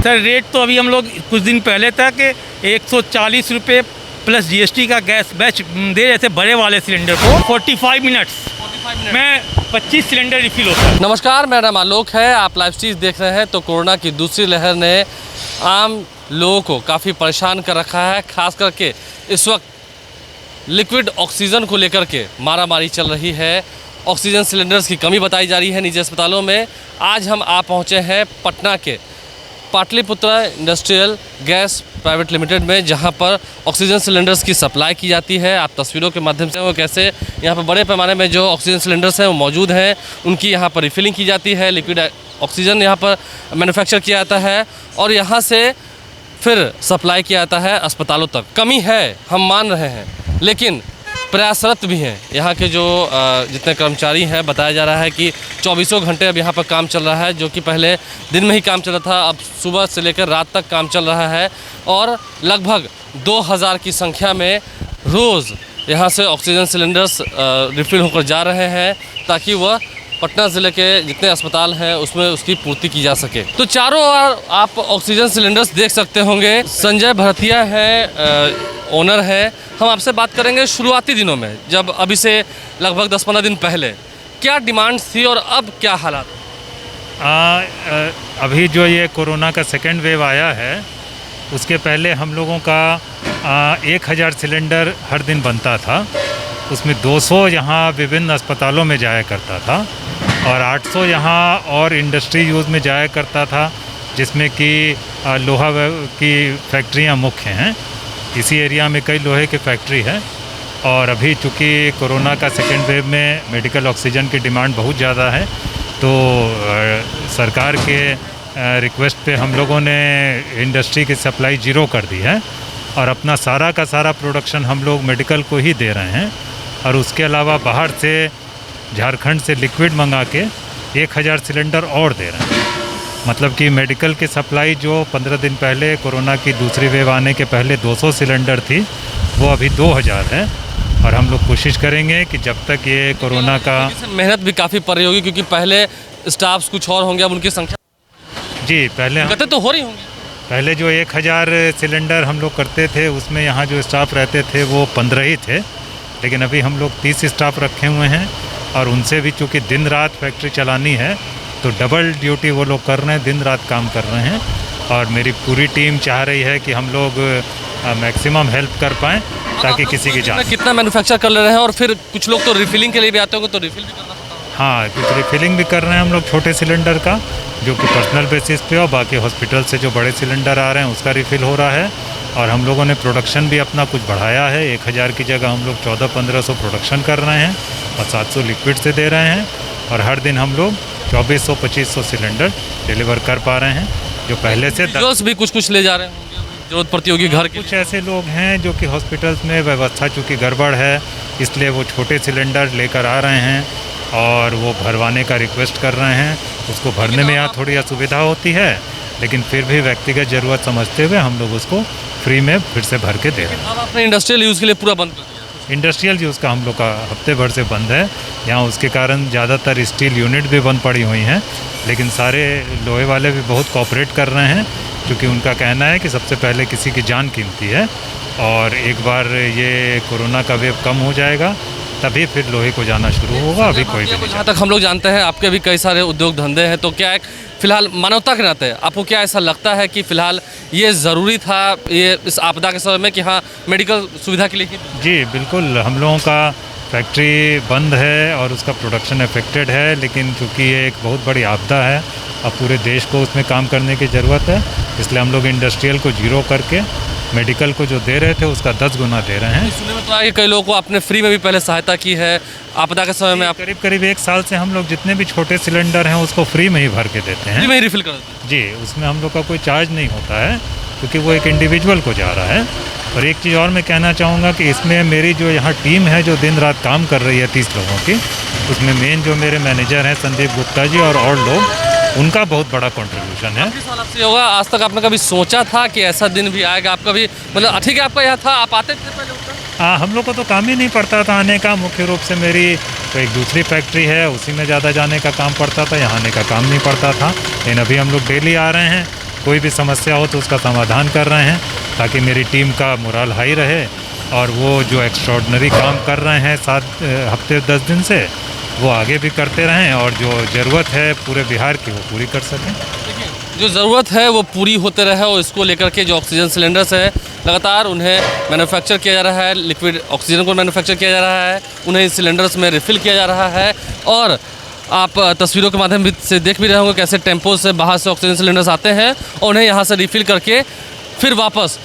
Sir rate तो अभी हम लोग कुछ दिन पहले तक 140 रुपये प्लस जीएसटी का गैस बैच दे रहे थे बड़े वाले सिलेंडर को 45 मिनट्स में 25 सिलेंडर रिफिल होता है। नमस्कार, मेरा नाम आलोक है। आप लाइव स्ट्रीम देख रहे हैं। तो कोरोना की दूसरी लहर ने आम लोगों को काफ़ी परेशान कर रखा है। खास करके इस वक्त लिक्विड ऑक्सीजन को लेकर के मारामारी चल रही है। ऑक्सीजन सिलेंडर्स की कमी बताई जा रही है निजी अस्पतालों में। आज हम आ पहुँचे हैं पटना के Pataliputra industrial gas private limited में, जहां पर ऑक्सीजन सिलेंडर्स की सप्लाई की जाती है। आप तस्वीरों के माध्यम से वो कैसे यहां पर बड़े पैमाने में जो ऑक्सीजन सिलेंडर्स हैं वो मौजूद हैं, उनकी यहां पर रिफिलिंग की जाती है। लिक्विड ऑक्सीजन यहां पर मैन्युफैक्चर किया जाता है और यहां से फिर सप्लाई किया जाता है अस्पतालों तक। कमी है, हम मान रहे हैं, लेकिन प्रयासरत भी हैं यहाँ के जो जितने कर्मचारी हैं। बताया जा रहा है कि 24 घंटे अब यहाँ पर काम चल रहा है, जो कि पहले दिन में ही काम चल रहा था, अब सुबह से लेकर रात तक काम चल रहा है। और लगभग 2000 की संख्या में रोज़ यहाँ से ऑक्सीजन सिलेंडर्स रिफिल होकर जा रहे हैं, ताकि वह पटना ज़िले के जितने अस्पताल हैं उसमें उसकी पूर्ति की जा सके। तो चारों ओर आप ऑक्सीजन सिलेंडर्स देख सकते होंगे। संजय भरतिया है, ओनर है। हम आपसे बात करेंगे शुरुआती दिनों में, जब अभी से लगभग 10-15 दिन पहले क्या डिमांड्स थी और अब क्या हालात? अभी जो ये कोरोना का सेकेंड वेव आया है, उसके पहले हम लोगों का 1000 सिलेंडर हर दिन बनता था। उसमें 200 यहाँ विभिन्न अस्पतालों में जाया करता था और 800 यहाँ और इंडस्ट्री यूज़ में जाया करता था, जिसमें कि लोहा की फैक्ट्रियाँ मुख्य हैं। इसी एरिया में कई लोहे की फैक्ट्री है। और अभी चूँकि कोरोना का सेकेंड वेव में मेडिकल ऑक्सीजन की डिमांड बहुत ज़्यादा है, तो सरकार के रिक्वेस्ट पे हम लोगों ने इंडस्ट्री की सप्लाई ज़ीरो कर दी है और अपना सारा का सारा प्रोडक्शन हम लोग मेडिकल को ही दे रहे हैं। और उसके अलावा बाहर से झारखंड से लिक्विड मंगा के 1000 सिलेंडर और दे रहे हैं। मतलब कि मेडिकल की सप्लाई जो 15 दिन पहले कोरोना की दूसरी वेव आने के पहले 200 सिलेंडर थी, वो अभी 2000 है। और हम लोग कोशिश करेंगे कि जब तक ये कोरोना का मेहनत भी काफ़ी पड़ रही होगी, क्योंकि पहले स्टाफ्स कुछ और होंगे, अब उनकी संख्या जी पहले कहते तो हो रही होंगी। पहले जो 1000 सिलेंडर हम लोग करते थे, उसमें यहाँ जो स्टाफ रहते थे वो 15 ही थे, लेकिन अभी हम लोग 30 स्टाफ रखे हुए हैं। और उनसे भी चूँकि दिन रात फैक्ट्री चलानी है, तो डबल ड्यूटी वो लोग कर रहे हैं, दिन रात काम कर रहे हैं। और मेरी पूरी टीम चाह रही है कि हम लोग मैक्सिमम हेल्प कर पाएँ, ताकि किसी की जान। कितना मैन्युफैक्चर कर ले रहे हैं, और फिर कुछ लोग तो रिफिलिंग के लिए भी आते होंगे, तो रिफिल भी करना पड़ता है। हाँ, कुछ रिफिलिंग भी कर रहे हैं हम लोग छोटे सिलेंडर का, जो कि पर्सनल बेसिस पे, और बाकी हॉस्पिटल से जो बड़े सिलेंडर आ रहे हैं उसका रिफ़िल हो रहा है। और हम लोगों ने प्रोडक्शन भी अपना कुछ बढ़ाया है। 1000 की जगह हम लोग 1400-1500 प्रोडक्शन कर रहे हैं और 700 लिक्विड से दे रहे हैं। और हर दिन हम लोग 2400-2500 सिलेंडर डिलीवर कर पा रहे हैं, जो पहले से भी कुछ ले जा रहे हैं, जरूरत पड़ती होगी घर की। कुछ ऐसे लोग हैं जो कि हॉस्पिटल्स में व्यवस्था चूँकि गड़बड़ है, इसलिए वो छोटे सिलेंडर लेकर आ रहे हैं और वो भरवाने का रिक्वेस्ट कर रहे हैं। उसको भरने में यहाँ थोड़ी असुविधा होती है, लेकिन फिर भी व्यक्तिगत ज़रूरत समझते हुए हम लोग उसको फ्री में फिर से भर के दे रहे हैं। अब आपने इंडस्ट्रियल यूज़ के लिए पूरा बंद कर दिया? इंडस्ट्रियल यूज़ का हम लोग का हफ्ते भर से बंद है यहाँ। उसके कारण ज़्यादातर स्टील यूनिट भी बंद पड़ी हुई हैं, लेकिन सारे लोहे वाले भी बहुत कोऑपरेट कर रहे हैं, क्योंकि उनका कहना है कि सबसे पहले किसी की जान कीमती है। और एक बार ये कोरोना का वेव कम हो जाएगा, तभी फिर लोहे को जाना शुरू होगा। अभी कोई भी नहीं। जहाँ तक हम लोग जानते हैं, आपके भी कई सारे उद्योग धंधे हैं, तो क्या एक फिलहाल मानवता के नाते आपको क्या ऐसा लगता है कि फ़िलहाल ये ज़रूरी था ये इस आपदा के समय में, कि हाँ मेडिकल सुविधा के लिए? जी बिल्कुल, हम लोगों का फैक्ट्री बंद है और उसका प्रोडक्शन अफेक्टेड है, लेकिन चूँकि ये एक बहुत बड़ी आपदा है, अब पूरे देश को उसमें काम करने की ज़रूरत है। इसलिए हम लोग इंडस्ट्रियल को ज़ीरो करके मेडिकल को जो दे रहे थे उसका 10 गुना दे रहे हैं। सुनने में तो आगे कई लोगों को आपने फ्री में भी पहले सहायता की है आपदा के समय में। आप करीब 1 साल से हम लोग जितने भी छोटे सिलेंडर हैं उसको फ्री में ही भर के देते हैं। फ्री में ही रिफिल कर देते हैं? जी, उसमें हम लोग का कोई चार्ज नहीं होता है, क्योंकि वो एक इंडिविजुअल को जा रहा है। और एक चीज़ और मैं कहना चाहूँगा कि इसमें मेरी जो यहाँ टीम है जो दिन रात काम कर रही है 30 लोगों की, उसमें मेन जो मेरे मैनेजर हैं संदीप गुप्ता जी और लोग, उनका बहुत बड़ा कंट्रीब्यूशन है। आपसे होगा, आज तक आपने कभी सोचा था कि ऐसा दिन भी आएगा? आप कभी मतलब ठीक है आपका यहाँ था, आप आते थे पहले? हाँ, हम लोग को तो काम ही नहीं पड़ता था आने का। मुख्य रूप से मेरी तो एक दूसरी फैक्ट्री है, उसी में ज़्यादा जाने का काम पड़ता था, यहाँ आने का काम नहीं पड़ता था। लेकिन अभी हम लोग डेली आ रहे हैं कोई भी समस्या हो तो उसका समाधान कर रहे हैं, ताकि मेरी टीम का मोरल हाई रहे और वो जो एक्स्ट्रॉर्डनरी काम कर रहे हैं 7 हफ्ते 10 दिन से, वो आगे भी करते रहें और जो ज़रूरत है पूरे बिहार की वो पूरी कर सकें। जो ज़रूरत है वो पूरी होते रहे और इसको लेकर के जो ऑक्सीजन सिलेंडर्स है लगातार उन्हें मैन्युफैक्चर किया जा रहा है, लिक्विड ऑक्सीजन को मैन्युफैक्चर किया जा रहा है, उन्हें इस सिलेंडर्स में रिफ़िल किया जा रहा है। और आप तस्वीरों के माध्यम से देख भी रहे होंगे कैसे टेम्पो से बाहर से ऑक्सीजन सिलेंडर्स आते हैं और उन्हें यहाँ से रिफ़िल करके फिर वापस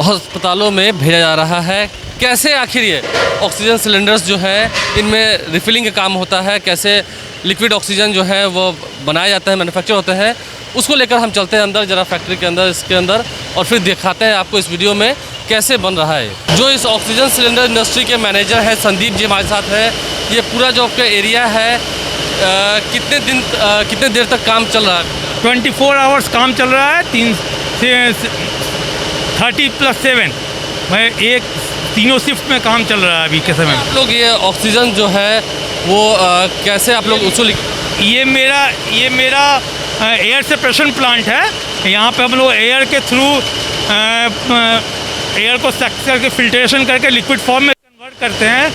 अस्पतालों में भेजा जा रहा है। कैसे आखिर ये ऑक्सीजन सिलेंडर्स जो है इनमें रिफ़िलिंग का काम होता है, कैसे लिक्विड ऑक्सीजन जो है वो बनाया जाता है, मैन्युफैक्चर होते हैं, उसको लेकर हम चलते हैं अंदर ज़रा फैक्ट्री के अंदर, इसके अंदर, और फिर दिखाते हैं आपको इस वीडियो में कैसे बन रहा है। जो इस ऑक्सीजन सिलेंडर इंडस्ट्री के मैनेजर हैं संदीप जी हमारे साथ है। ये पूरा जो आपका एरिया है कितने देर तक काम चल रहा है? 24 आवर्स काम चल रहा है, 3 से 30+7 मैं तीनों शिफ्ट में काम चल रहा है अभी के समय में। आप लोग ये ऑक्सीजन जो है वो कैसे आप लोग उसको ये मेरा एयर सेपरेशन प्लांट है। यहाँ पे हम लोग एयर के थ्रू एयर को सक करके फिल्ट्रेशन करके लिक्विड फॉर्म में कन्वर्ट करते हैं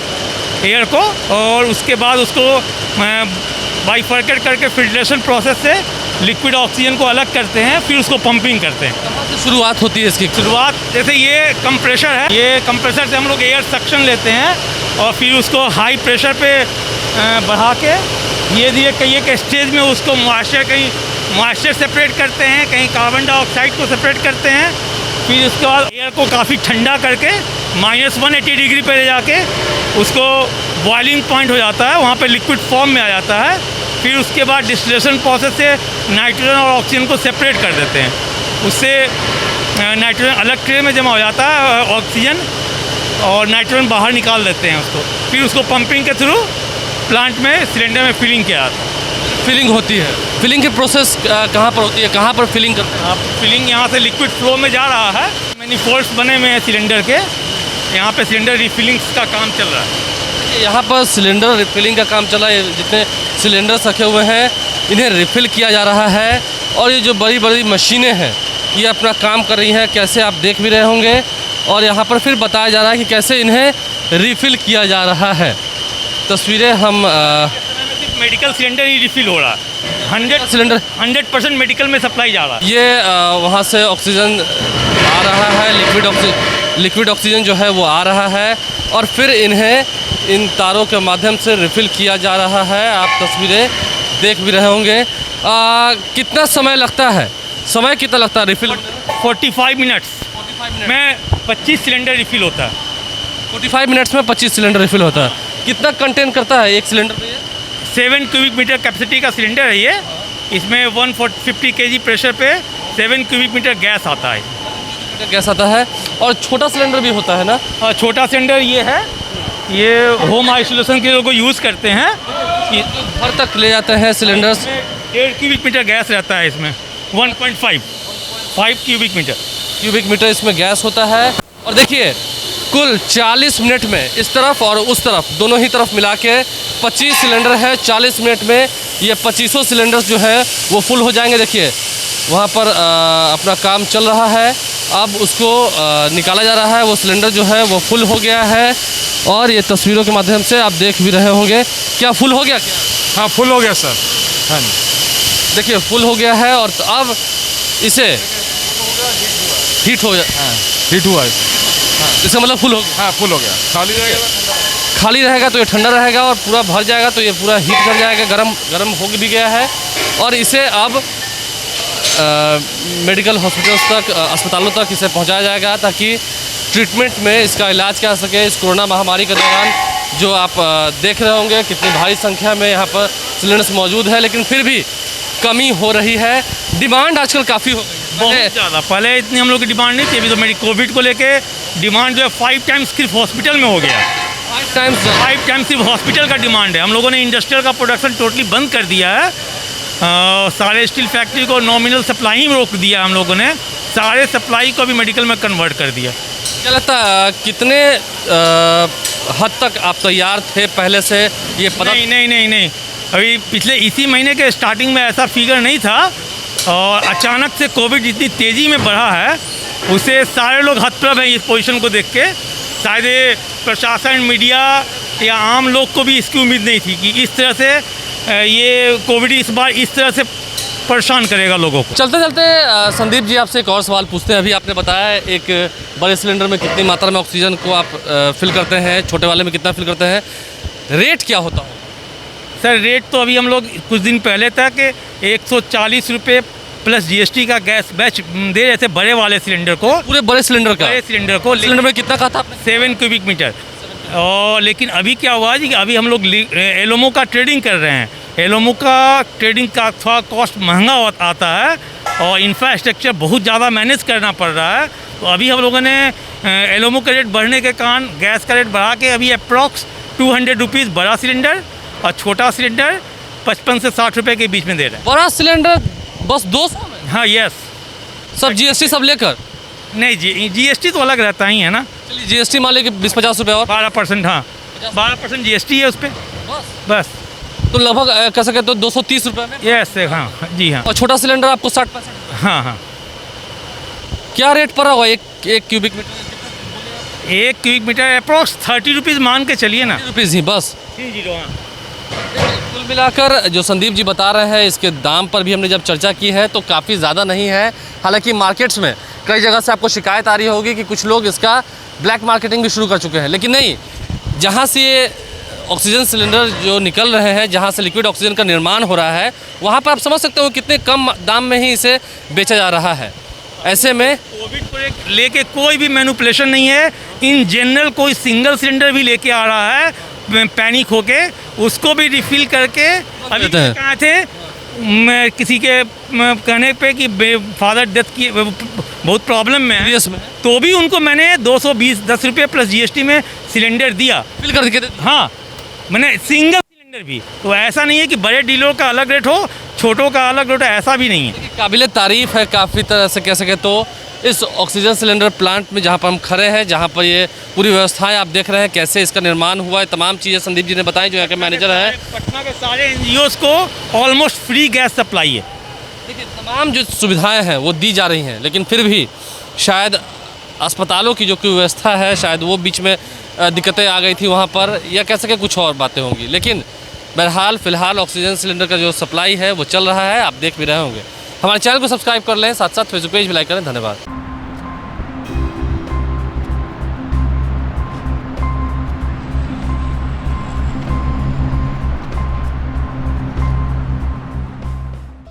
एयर को, और उसके बाद उसको बाइफर्केट करके फिल्ट्रेशन प्रोसेस से लिक्विड ऑक्सीजन को अलग करते हैं, फिर उसको पंपिंग करते हैं। कहाँ से शुरुआत होती है इसकी? शुरुआत जैसे ये कंप्रेशर है, ये कंप्रेसर से हम लोग एयर सक्शन लेते हैं और फिर उसको हाई प्रेशर पे बढ़ा के ये कई एक स्टेज में उसको मॉइस्चर सेपरेट करते हैं, कहीं कार्बन डाइऑक्साइड को सेपरेट करते हैं, फिर उसके बाद एयर को काफ़ी ठंडा करके -180 डिग्री पे ले जाके उसको बॉइलिंग पॉइंट हो जाता है, वहाँ पे लिक्विड फॉर्म में आ जाता है। फिर उसके बाद डिस्टिलेशन प्रोसेस से नाइट्रोजन और ऑक्सीजन को सेपरेट कर देते हैं, उससे नाइट्रोजन अलग ट्रे में जमा हो जाता है ऑक्सीजन, और नाइट्रोजन बाहर निकाल देते हैं उसको, फिर उसको पंपिंग के थ्रू प्लांट में सिलेंडर में फिलिंग किया जाता है। फिलिंग होती है। फिलिंग की प्रोसेस कहाँ पर होती है, कहाँ पर फिलिंग करते हैं? फिलिंग यहाँ से लिक्विड फ्लो में जा रहा है, मैनिफोल्ड्स बने हुए हैं सिलेंडर के, यहाँ पे सिलेंडर रिफिलिंग्स का काम चल रहा है। यहाँ पर सिलेंडर रिफिलिंग का काम चला है, जितने सिलेंडर्स रखे हुए हैं इन्हें रिफ़िल किया जा रहा है, और ये जो बड़ी बड़ी मशीनें हैं ये अपना काम कर रही हैं, कैसे आप देख भी रहे होंगे। और यहाँ पर फिर बताया जा रहा है कि कैसे इन्हें रिफ़िल किया जा रहा है। तस्वीरें हम मेडिकल सिलेंडर ही रिफिल हो रहा है, 100% मेडिकल में सप्लाई जा रहा है। ये वहाँ से ऑक्सीजन आ रहा है, लिक्विड ऑक्सीजन जो है वो आ रहा है, और फिर इन्हें इन तारों के माध्यम से रिफ़िल किया जा रहा है। आप तस्वीरें देख भी रहे होंगे। कितना समय लगता है, समय कितना लगता है रिफ़िल? 45 मिनट्स में 25 सिलेंडर रिफिल होता है। 45 मिनट्स में 25 सिलेंडर रिफ़िल होता है। कितना कंटेन करता है एक सिलेंडर पे? 7 क्यूबिक मीटर कैपेसिटी का सिलेंडर है ये। इसमें 150 kg प्रेशर पे 7 क्यूबिक मीटर गैस आता है। गैस आता है, और छोटा सिलेंडर भी होता है ना? और छोटा सिलेंडर ये है, ये होम आइसोलेशन के लोग यूज़ करते हैं। घर तक ले जाते हैं सिलेंडर्स। 1.5 क्यूबिक मीटर गैस रहता है इसमें, 1.5 क्यूबिक मीटर इसमें गैस होता है। और देखिए कुल 40 मिनट में इस तरफ और उस तरफ दोनों ही तरफ मिला के 25 सिलेंडर है। 40 मिनट में ये 2500 सिलेंडर्स जो है वो फुल हो जाएंगे। देखिए वहाँ पर अपना काम चल रहा है, अब उसको निकाला जा रहा है। वो सिलेंडर जो है वो फुल हो गया है, और ये तस्वीरों के माध्यम से आप देख भी रहे होंगे। क्या फुल हो गया क्या? हाँ, फुल हो गया सर। हाँ, देखिए फुल हो गया है, और अब इसे हीट हो हीट हुआ है। इसका मतलब फुल हो गया। हाँ, फुल हो गया। खाली रहेगा तो ये ठंडा रहेगा, और पूरा भर जाएगा तो ये पूरा हीट कर जाएगा, गरम हो भी गया है। और इसे अब मेडिकल हॉस्पिटल्स तक, अस्पतालों तक इसे पहुंचाया जाएगा, ताकि ट्रीटमेंट में इसका इलाज किया सके। इस कोरोना महामारी के दौरान जो आप देख रहे होंगे कितनी भारी संख्या में यहाँ पर सिलेंडर्स मौजूद है, लेकिन फिर भी कमी हो रही है। डिमांड आजकल काफ़ी हो गई है, बहुत ज़्यादा। पहले इतनी हम लोग की डिमांड नहीं थी, अभी तो मेरी कोविड को लेके डिमांड जो है 5 टाइम्स सिर्फ हॉस्पिटल में हो गया। 5 टाइम्स सिर्फ हॉस्पिटल का डिमांड है। हम लोगों ने इंडस्ट्रियल का प्रोडक्शन टोटली बंद कर दिया है। सारे स्टील फैक्ट्री को नॉमिनल सप्लाई में रोक दिया हम लोगों ने, सारे सप्लाई को भी मेडिकल में कन्वर्ट कर दिया। क्या लगता है कितने हद तक आप तैयार थे पहले से ये पता? नहीं, अभी पिछले इसी महीने के स्टार्टिंग में ऐसा फिगर नहीं था, और अचानक से कोविड जितनी तेज़ी में बढ़ा है उसे सारे लोग हतप्रभ हैं इस पोजीशन को देख के। शायद ये प्रशासन, मीडिया या आम लोग को भी इसकी उम्मीद नहीं थी कि इस तरह से ये कोविड इस बार इस तरह से परेशान करेगा लोगों को। चलते चलते संदीप जी आपसे एक और सवाल पूछते हैं। अभी आपने बताया एक बड़े सिलेंडर में कितनी मात्रा में ऑक्सीजन को आप फिल करते हैं, छोटे वाले में कितना फिल करते हैं, रेट क्या होता है? सर रेट तो अभी हम लोग कुछ दिन पहले तक 140 रुपये प्लस जीएसटी का गैस बैच दे रहे थे बड़े वाले सिलेंडर को, पूरे बड़े सिलेंडर का? बड़े सिलेंडर को। सिलेंडर में कितना कहा था आपने? 7 क्यूबिक मीटर। और लेकिन अभी क्या हुआ जी कि अभी हम लोग एलोमो का ट्रेडिंग कर रहे हैं। एलोमो का ट्रेडिंग का थोड़ा कॉस्ट महंगा आता है और इंफ्रास्ट्रक्चर बहुत ज़्यादा मैनेज करना पड़ रहा है। तो अभी हम लोगों ने एलोमो का रेट बढ़ने के कारण गैस का रेट बढ़ा के अभी अप्रॉक्स 200 रुपीज़ बड़ा सिलेंडर और छोटा सिलेंडर 55 से 60 रुपये के बीच में दे रहे हैं। बड़ा सिलेंडर बस 200 में? हाँ यस। सब जीएसटी सब लेकर? नहीं जी, जीएसटी तो अलग रहता ही है ना। चलिए जीएसटी मान लीजिए 20-50 रुपये और 12%। हाँ 12% जीएसटी है उस पर बस। तो लगभग कह सके तो 230 रुपये में? यस हाँ जी हाँ। और छोटा सिलेंडर आपको 60-65? हाँ हाँ। क्या रेट पड़ा होगा एक cubic metre? 1 cubic metre approx 30 rupees मान के चलिए ना। 30 रुपीज़ ही बस? 30। हाँ। कुल मिलाकर जो संदीप जी बता रहे हैं इसके दाम पर भी हमने जब चर्चा की है तो काफ़ी ज़्यादा नहीं है। हालांकि मार्केट्स में कई जगह से आपको शिकायत आ रही होगी कि कुछ लोग इसका ब्लैक मार्केटिंग भी शुरू कर चुके हैं, लेकिन नहीं, जहाँ से ये ऑक्सीजन सिलेंडर जो निकल रहे हैं, जहाँ से लिक्विड ऑक्सीजन का निर्माण हो रहा है, वहाँ पर आप समझ सकते हो कितने कम दाम में ही इसे बेचा जा रहा है। ऐसे में कोविड को लेके कोई भी मैनिपुलेशन नहीं है। इन जनरल कोई सिंगल सिलेंडर भी लेके आ रहा है पैनिक होके, उसको भी रिफिल करके अभी कहा थे मैं किसी के कहने पे कि फादर डेथ की बहुत प्रॉब्लम में है, तो भी उनको मैंने 210 रुपये प्लस जीएसटी में सिलेंडर दिया, फिल कर के। हाँ मैंने सिंगल सिलेंडर भी। तो ऐसा नहीं है कि बड़े डीलरों का अलग रेट हो, छोटों का अलग रेट हो, ऐसा भी नहीं है। काबिल तारीफ़ है काफ़ी तरह से कह सके तो इस ऑक्सीजन सिलेंडर प्लांट में जहाँ पर हम खड़े हैं, जहाँ पर ये पूरी व्यवस्थाएं आप देख रहे हैं कैसे इसका निर्माण हुआ है, तमाम चीज़ें संदीप जी ने बताई जो यहाँ के मैनेजर हैं। पटना के सारे एनजीओज़ को ऑलमोस्ट फ्री गैस सप्लाई है। देखिए तमाम जो सुविधाएं हैं वो दी जा रही हैं, लेकिन फिर भी शायद अस्पतालों की जो की व्यवस्था है शायद वो बीच में दिक्कतें आ गई थी वहाँ पर, या कह सके कुछ और बातें होंगी। लेकिन बहरहाल फ़िलहाल ऑक्सीजन सिलेंडर का जो सप्लाई है वो चल रहा है, आप देख भी रहे होंगे। हमारे चैनल को सब्सक्राइब कर लें, साथ साथ फेसबुक पेज भी लाइक करें। धन्यवाद।